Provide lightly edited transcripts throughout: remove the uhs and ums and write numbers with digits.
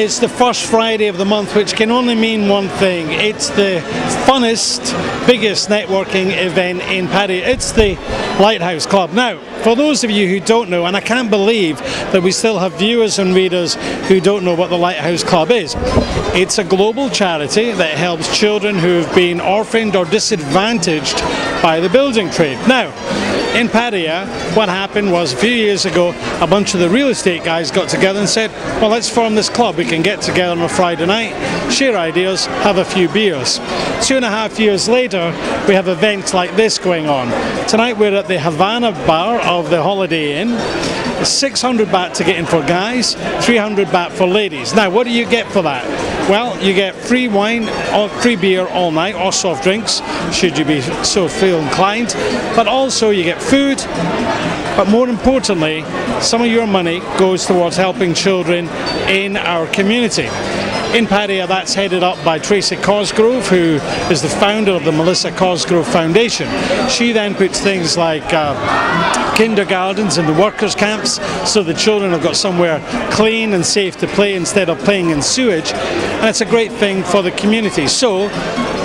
it's the first Friday of the month, which can only mean one thing. It's the funnest, biggest networking event in Paddy. It's the Lighthouse Club. Now, for those of you who don't know, and I can't believe that we still have viewers and readers who don't know what the Lighthouse Club is. It's a global charity that helps children who have been orphaned or disadvantaged by the building trade. Now, in Paddy, what happened was a few years ago, a bunch of the real estate guys got together and said, well, let's form this club. We can get together on a Friday night, share ideas, have a few beers. 2.5 years later, we have events like this going on. Tonight we're at the Havana bar of the Holiday Inn. 600 baht to get in for guys, 300 baht for ladies. Now, what do you get for that? Well, you get free wine or free beer all night, or soft drinks, should you be so feel inclined. But also you get food, but more importantly, some of your money goes towards helping children in our community. In Paddy, that's headed up by Tracy Cosgrove, who is the founder of the Melissa Cosgrove Foundation. She then puts things like kindergartens and the workers' camps, so the children have got somewhere clean and safe to play instead of playing in sewage, and it's a great thing for the community. So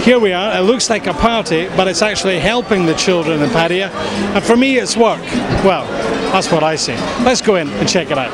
here we are. It looks like a party, but it's actually helping the children in Paddy, and for me it's work. Well, that's what I say. Let's go in and check it out.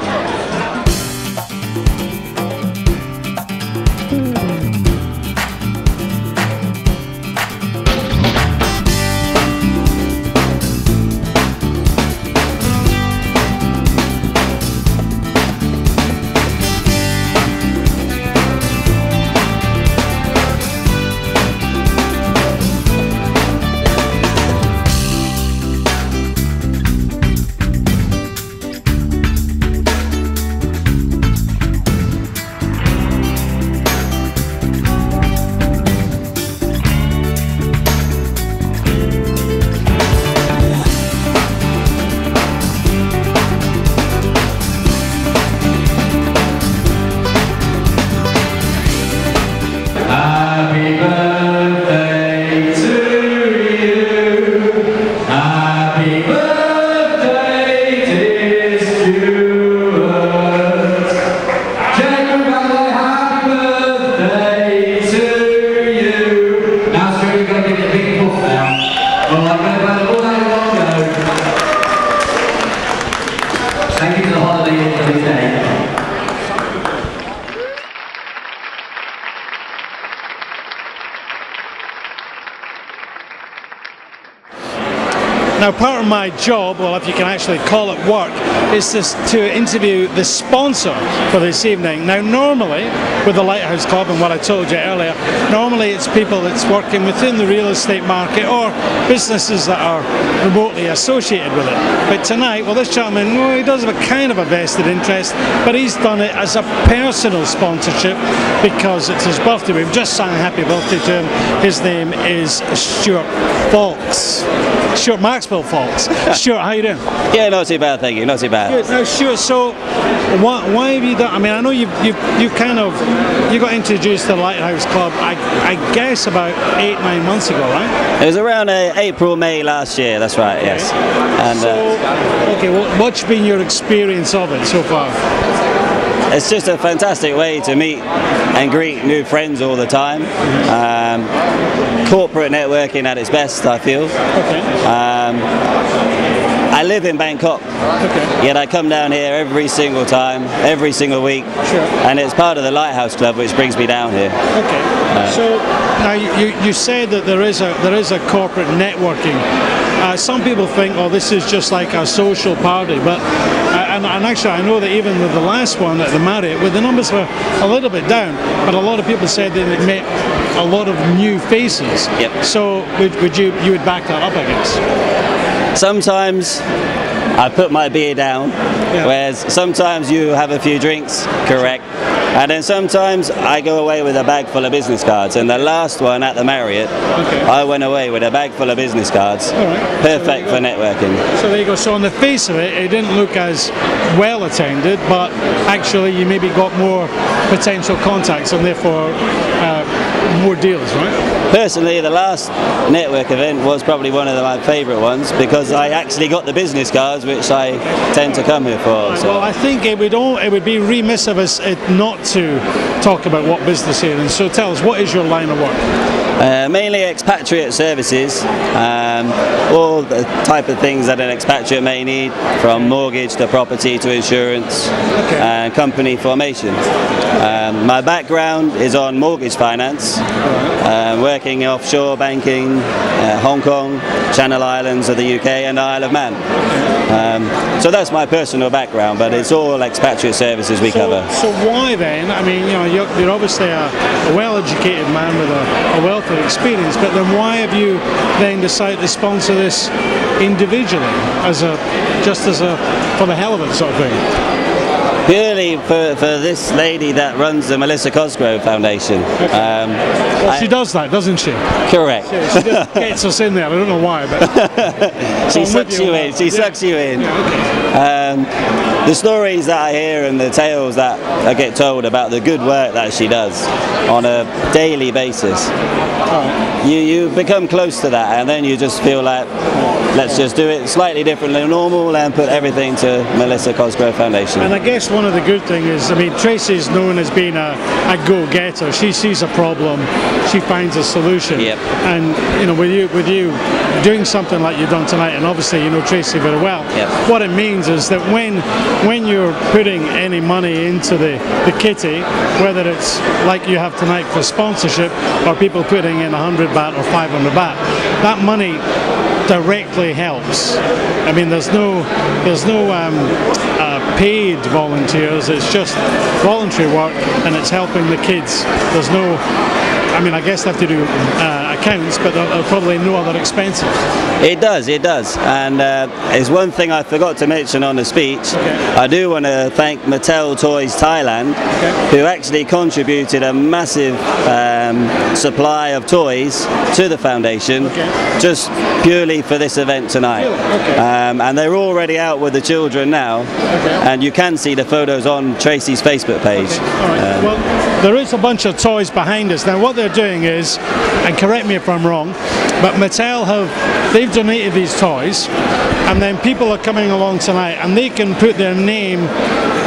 Now, part of my job, well, if you can actually call it work, is to interview the sponsor for this evening. Now, normally, with the Lighthouse Club and what I told you earlier, normally it's people that's working within the real estate market or businesses that are remotely associated with it. But tonight, well, this gentleman, well, he does have a kind of a vested interest, but he's done it as a personal sponsorship because it's his birthday. We've just sang happy birthday to him. His name is Stuart Fawkes. Stuart Maxwell Fawkes. Stuart, how you doing? Yeah, not too bad, thank you. Not too bad. Good. Now, Stuart, so why have you done? I mean, I know you got introduced to the Lighthouse Club, I guess about 8-9 months ago, right? It was around April, May last year. That's right. Yes. And so, okay, well, what's been your experience of it so far? It's just a fantastic way to meet and greet new friends all the time. Corporate networking at its best, I feel. Okay. I live in Bangkok, yet I come down here every single time, every single week, and it's part of the Lighthouse Club which brings me down here. Okay. So now you said that there is a corporate networking. Some people think, oh, this is just like a social party, but and actually I know that even with the last one at the Marriott, where the numbers were a little bit down, but a lot of people said that it met a lot of new faces. Yep. So you would back that up, I guess? Sometimes I put my beer down, whereas sometimes you have a few drinks, correct, and then sometimes I go away with a bag full of business cards, and the last one at the Marriott, I went away with a bag full of business cards. Perfect for networking. So there you go. So on the face of it, it didn't look as well attended, but actually you maybe got more potential contacts and therefore more deals, right? Personally, the last network event was probably one of my favourite ones because I actually got the business cards, which I tend to come here for. So. Well, I think it would be remiss of us not to talk about what business here is. So tell us, what is your line of work? Mainly expatriate services, all the type of things that an expatriate may need, from mortgage to property to insurance and company formation. My background is on mortgage finance, working offshore banking, Hong Kong, Channel Islands of the UK and Isle of Man. So that's my personal background, but it's all expatriate services we cover. So why then, I mean, you know, you're obviously a well-educated man with a wealth of experience, but then why have you then decided to sponsor this individually, just for the hell of it sort of thing? Purely for this lady that runs the Melissa Cosgrove Foundation. Well, she does that, doesn't she? Correct. She just gets us in there. I don't know why, but she sucks you in. She sucks you in. The stories that I hear and the tales that I get told about the good work that she does on a daily basis, you become close to that, and then you just feel like, let's just do it slightly different than normal and put everything to Melissa Cosgrove Foundation. And I guess one of the good things is, I mean, Tracy's known as being a go-getter. She sees a problem, she finds a solution. Yep. And you know, with you doing something like you've done tonight, and obviously you know Tracy very well, yep. What it means is that when you're putting any money into the kitty, whether it's like you have tonight for sponsorship or people putting in 100 baht or 500 baht, that money directly helps. I mean, there's no paid volunteers. It's just voluntary work, and it's helping the kids. There's no, I mean, I guess they have to do accounts, but there are probably no other expenses. It does, and it's one thing I forgot to mention on the speech. I do want to thank Mattel Toys Thailand, who actually contributed a massive supply of toys to the foundation, just purely for this event tonight. And they're already out with the children now, and you can see the photos on Tracy's Facebook page. Well, there is a bunch of toys behind us. Now what they're doing is, and correct me if I'm wrong, but Mattel they've donated these toys, and then people are coming along tonight and they can put their name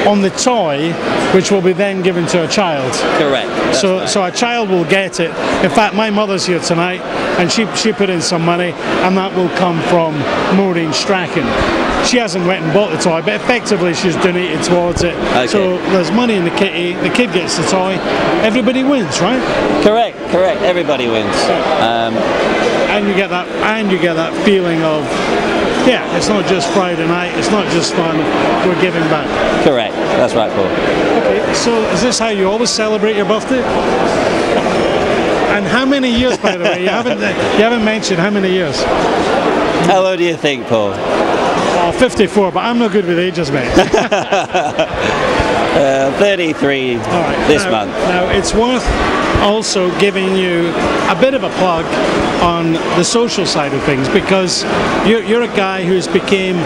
on the toy, which will be then given to a child. Correct. So a child will get it. In fact, my mother's here tonight, and she put in some money, and that will come from Maureen Strachan. She hasn't went and bought the toy, but effectively she's donated towards it. So there's money in the kitty, the kid gets the toy, everybody wins, right? Correct. Everybody wins. And you get that feeling of, yeah, it's not just Friday night, it's not just fun, we're giving back. Correct, that's right, Paul. Okay, so is this how you always celebrate your birthday? And how many years, by the way? You haven't mentioned how many years. How old do you think, Paul? 54, but I'm not good with ages, mate. 33 this month. Now, it's worth also giving you a bit of a plug on the social side of things, because you're a guy who's became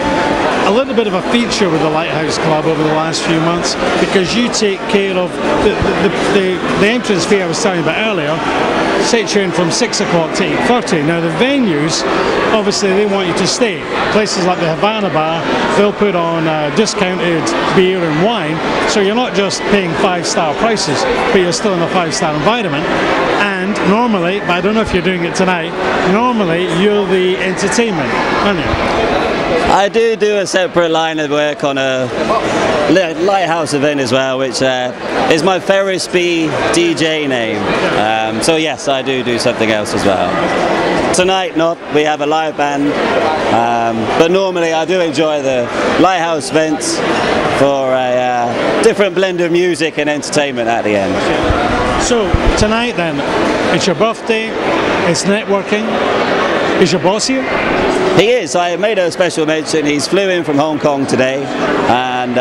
a little bit of a feature with the Lighthouse Club over the last few months, because you take care of the entrance fee I was telling you about earlier, sets you in from 6 o'clock to 8:30. Now the venues, obviously they want you to stay. Places like the Havana Bar, they'll put on discounted beer and wine, so you're not just paying 5-star prices, but you're still in a 5-star environment. And normally, but I don't know if you're doing it tonight, normally you're the entertainment, aren't you? I do a separate line of work on a Lighthouse event as well, which is my Ferris B DJ name. So yes, I do something else as well. Tonight not, we have a live band, but normally I do enjoy the Lighthouse events for a different blend of music and entertainment at the end. So tonight then, it's your birthday, it's networking. Is your boss here? He is. I made a special mention. He's flew in from Hong Kong today, and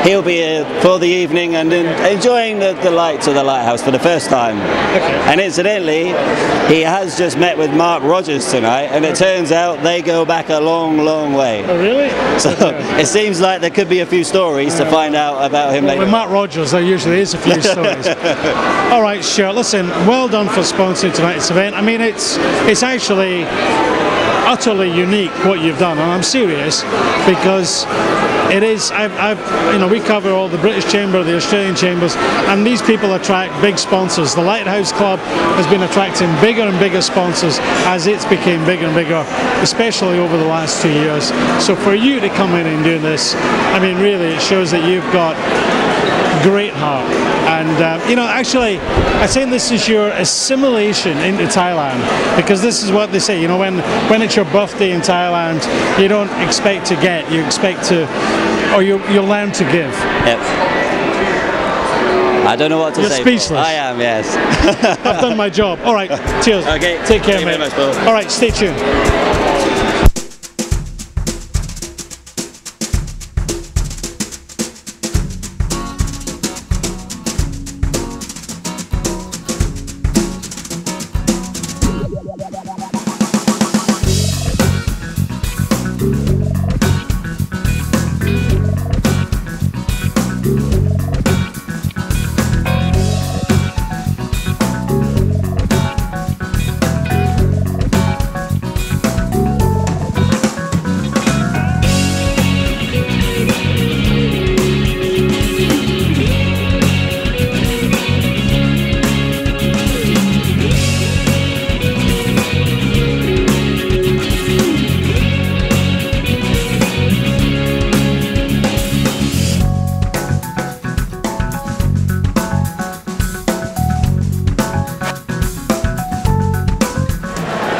he'll be here for the evening and enjoying the lights of the Lighthouse for the first time. Okay. And incidentally, he has just met with Mark Rogers tonight, and it turns out they go back a long, long way. Oh, really? So it seems like there could be a few stories to find out about him later. With Mark Rogers, there usually is a few stories. All right, sure. Listen, well done for sponsoring tonight's event. I mean, it's actually utterly unique what you've done, and I'm serious, because it is. We cover all the British Chamber, the Australian Chambers, and these people attract big sponsors. The Lighthouse Club has been attracting bigger and bigger sponsors as it's became bigger and bigger, especially over the last 2 years. So for you to come in and do this, I mean, really, it shows that you've got great heart. And actually, I think this is your assimilation into Thailand, because this is what they say. When it's your birthday in Thailand, you don't expect to get, you expect to, or you learn to give. Yep. I don't know what to say. You're speechless. I am, yes. I've done my job. All right, cheers. Okay. Take care, mate. Thank you very much, Paul. All right, stay tuned.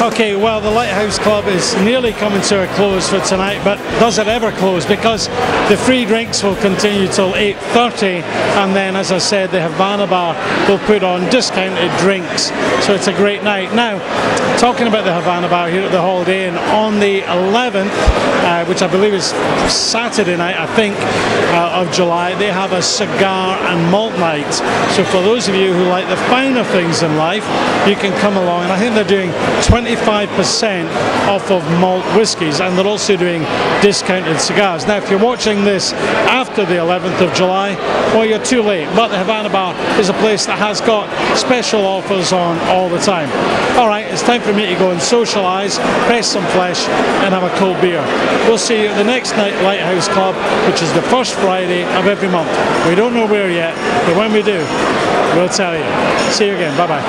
Okay, well, the Lighthouse Club is nearly coming to a close for tonight, but does it ever close? Because the free drinks will continue till 8:30, and then, as I said, the Havana Bar will put on discounted drinks, so it's a great night. Now, talking about the Havana Bar here at the Holiday Inn, on the 11th, which I believe is Saturday night, I think, of July, they have a cigar and malt night. So for those of you who like the finer things in life, you can come along, and I think they're doing 25% off of malt whiskies, and they're also doing discounted cigars. Now, if you're watching this after the 11th of July, well, you're too late, but the Havana Bar is a place that has got special offers on all the time. All right, it's time for me to go and socialise, press some flesh, and have a cold beer. We'll see you at the next night Lighthouse Club, which is the first Friday of every month. We don't know where yet, but when we do, we'll tell you. See you again. Bye-bye.